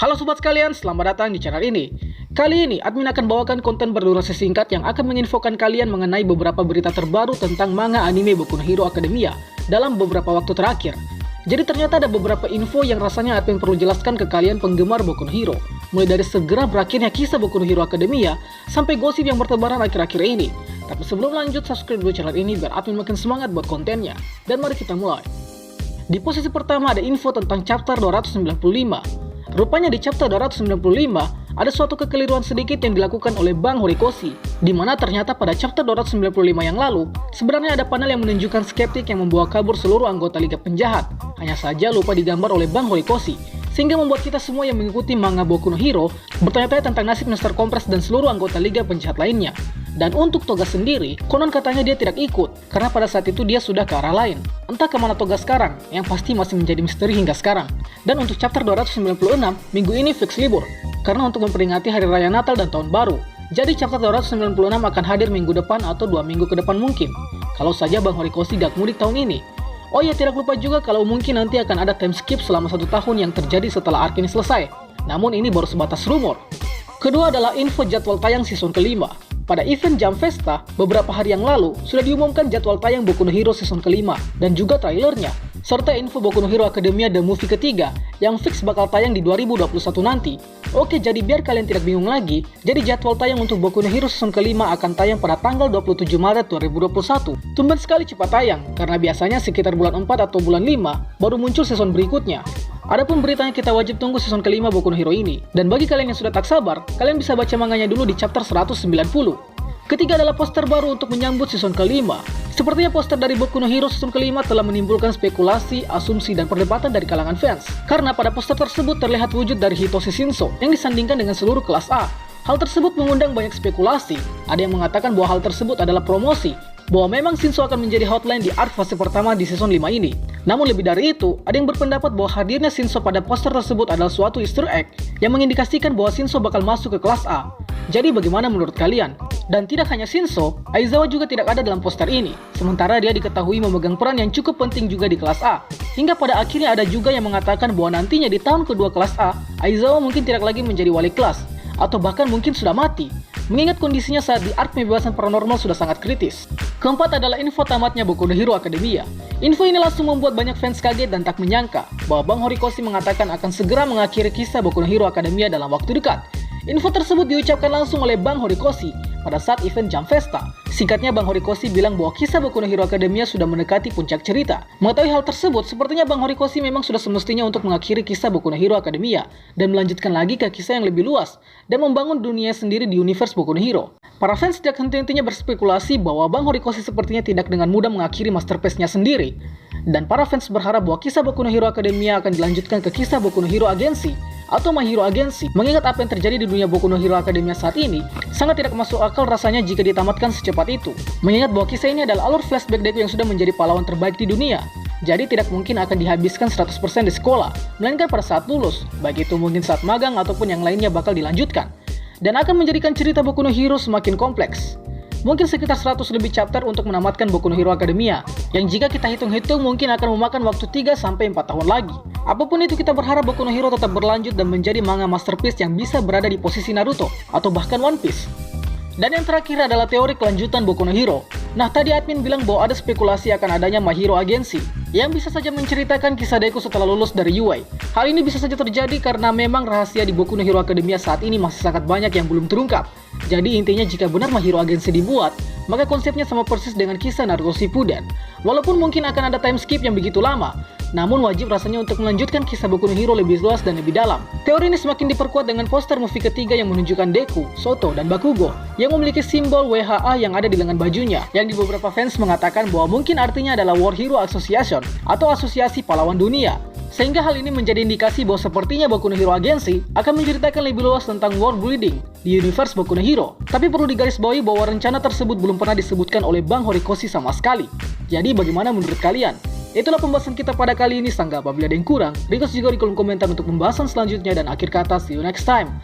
Halo sobat sekalian, selamat datang di channel ini. Kali ini, admin akan bawakan konten berdurasi singkat yang akan menginfokan kalian mengenai beberapa berita terbaru tentang manga anime Boku no Hero Academia dalam beberapa waktu terakhir. Jadi ternyata ada beberapa info yang rasanya admin perlu jelaskan ke kalian penggemar Boku no Hero. Mulai dari segera berakhirnya kisah Boku no Hero Academia, sampai gosip yang bertebaran akhir-akhir ini. Tapi sebelum lanjut, subscribe dulu channel ini biar admin makin semangat buat kontennya. Dan mari kita mulai. Di posisi pertama ada info tentang chapter 295. Rupanya di chapter 295, ada suatu kekeliruan sedikit yang dilakukan oleh Bang Horikoshi, di mana ternyata pada chapter 295 yang lalu, sebenarnya ada panel yang menunjukkan skeptik yang membawa kabur seluruh anggota Liga Penjahat. Hanya saja lupa digambar oleh Bang Horikoshi, sehingga membuat kita semua yang mengikuti manga Boku no Hero bertanya-tanya tentang nasib Mr. Kompres dan seluruh anggota Liga Penjahat lainnya. Dan untuk Toga sendiri, konon katanya dia tidak ikut, karena pada saat itu dia sudah ke arah lain. Entah kemana Toga sekarang, yang pasti masih menjadi misteri hingga sekarang. Dan untuk chapter 296, minggu ini fix libur, karena untuk memperingati Hari Raya Natal dan Tahun Baru. Jadi chapter 296 akan hadir minggu depan atau 2 minggu ke depan mungkin, kalau saja Bang Horikoshi gak mudik tahun ini. Oh ya, tidak lupa juga kalau mungkin nanti akan ada time skip selama 1 tahun yang terjadi setelah arc ini selesai. Namun ini baru sebatas rumor. Kedua adalah info jadwal tayang season kelima. Pada event Jam Festa, beberapa hari yang lalu, sudah diumumkan jadwal tayang Boku no Hero season kelima, dan juga trailernya, serta info Boku no Hero Academia The Movie ketiga, yang fix bakal tayang di 2021 nanti. Oke, jadi biar kalian tidak bingung lagi, jadi jadwal tayang untuk Boku no Hero season kelima akan tayang pada tanggal 27 Maret 2021. Tumben sekali cepat tayang, karena biasanya sekitar bulan 4 atau bulan 5, baru muncul season berikutnya. Adapun beritanya kita wajib tunggu season kelima Boku no Hero ini. Dan bagi kalian yang sudah tak sabar, kalian bisa baca manganya dulu di chapter 190. Ketiga adalah poster baru untuk menyambut season kelima. Sepertinya poster dari Boku no Hero season kelima telah menimbulkan spekulasi, asumsi, dan perdebatan dari kalangan fans. Karena pada poster tersebut terlihat wujud dari Hitoshi Shinso yang disandingkan dengan seluruh kelas A. Hal tersebut mengundang banyak spekulasi. Ada yang mengatakan bahwa hal tersebut adalah promosi, bahwa memang Shinso akan menjadi hotline di arc fase pertama di season 5 ini. Namun lebih dari itu, ada yang berpendapat bahwa hadirnya Shinso pada poster tersebut adalah suatu easter egg yang mengindikasikan bahwa Shinso bakal masuk ke kelas A. Jadi bagaimana menurut kalian? Dan tidak hanya Shinso, Aizawa juga tidak ada dalam poster ini. Sementara dia diketahui memegang peran yang cukup penting juga di kelas A. Hingga pada akhirnya ada juga yang mengatakan bahwa nantinya di tahun kedua kelas A, Aizawa mungkin tidak lagi menjadi wali kelas, atau bahkan mungkin sudah mati, mengingat kondisinya saat di arc pembebasan paranormal sudah sangat kritis. Keempat adalah info tamatnya Boku no Hero Academia. Info ini langsung membuat banyak fans kaget dan tak menyangka bahwa Bang Horikoshi mengatakan akan segera mengakhiri kisah Boku no Hero Academia dalam waktu dekat. Info tersebut diucapkan langsung oleh Bang Horikoshi pada saat event Jam Festa. Singkatnya, Bang Horikoshi bilang bahwa kisah Boku no Hero Academia sudah mendekati puncak cerita. Mengetahui hal tersebut, sepertinya Bang Horikoshi memang sudah semestinya untuk mengakhiri kisah Boku no Hero Academia dan melanjutkan lagi ke kisah yang lebih luas dan membangun dunia sendiri di universe Boku no Hero. Para fans tidak henti-hentinya berspekulasi bahwa Bang Horikoshi sepertinya tidak dengan mudah mengakhiri masterpiece-nya sendiri. Dan para fans berharap bahwa kisah Boku no Hero Academia akan dilanjutkan ke kisah Boku no Hero Agency atau My Hero Agency. Mengingat apa yang terjadi di dunia Boku no Hero Academia saat ini, sangat tidak masuk akal rasanya jika ditamatkan secepat itu. Mengingat bahwa kisah ini adalah alur flashback Deku yang sudah menjadi pahlawan terbaik di dunia. Jadi tidak mungkin akan dihabiskan 100% di sekolah, melainkan pada saat lulus, baik itu mungkin saat magang ataupun yang lainnya bakal dilanjutkan. Dan akan menjadikan cerita Boku no Hero semakin kompleks. Mungkin sekitar 100 lebih chapter untuk menamatkan Boku no Hero Academia, yang jika kita hitung-hitung mungkin akan memakan waktu 3-4 tahun lagi. Apapun itu, kita berharap Boku no Hero tetap berlanjut dan menjadi manga masterpiece yang bisa berada di posisi Naruto, atau bahkan One Piece. Dan yang terakhir adalah teori kelanjutan Boku no Hero. Nah, tadi admin bilang bahwa ada spekulasi akan adanya My Hero Agency, yang bisa saja menceritakan kisah Deku setelah lulus dari UA. Hal ini bisa saja terjadi karena memang rahasia di Boku no Hero Academia saat ini masih sangat banyak yang belum terungkap. Jadi intinya jika benar My Hero Agency dibuat, maka konsepnya sama persis dengan kisah Naruto Shippuden. Walaupun mungkin akan ada time skip yang begitu lama, namun wajib rasanya untuk melanjutkan kisah Boku no Hero lebih luas dan lebih dalam. Teori ini semakin diperkuat dengan poster movie ketiga yang menunjukkan Deku, Soto, dan Bakugo yang memiliki simbol WHA yang ada di lengan bajunya, yang di beberapa fans mengatakan bahwa mungkin artinya adalah War Hero Association atau Asosiasi Pahlawan Dunia. Sehingga hal ini menjadi indikasi bahwa sepertinya Boku no Hero Agency akan menceritakan lebih luas tentang war building di universe Boku no Hero. Tapi perlu digarisbawahi bahwa rencana tersebut belum pernah disebutkan oleh Bang Horikoshi sama sekali. Jadi bagaimana menurut kalian? Itulah pembahasan kita pada kali ini. Sangga apabila ada yang kurang, request juga di kolom komentar untuk pembahasan selanjutnya, dan akhir kata, see you next time.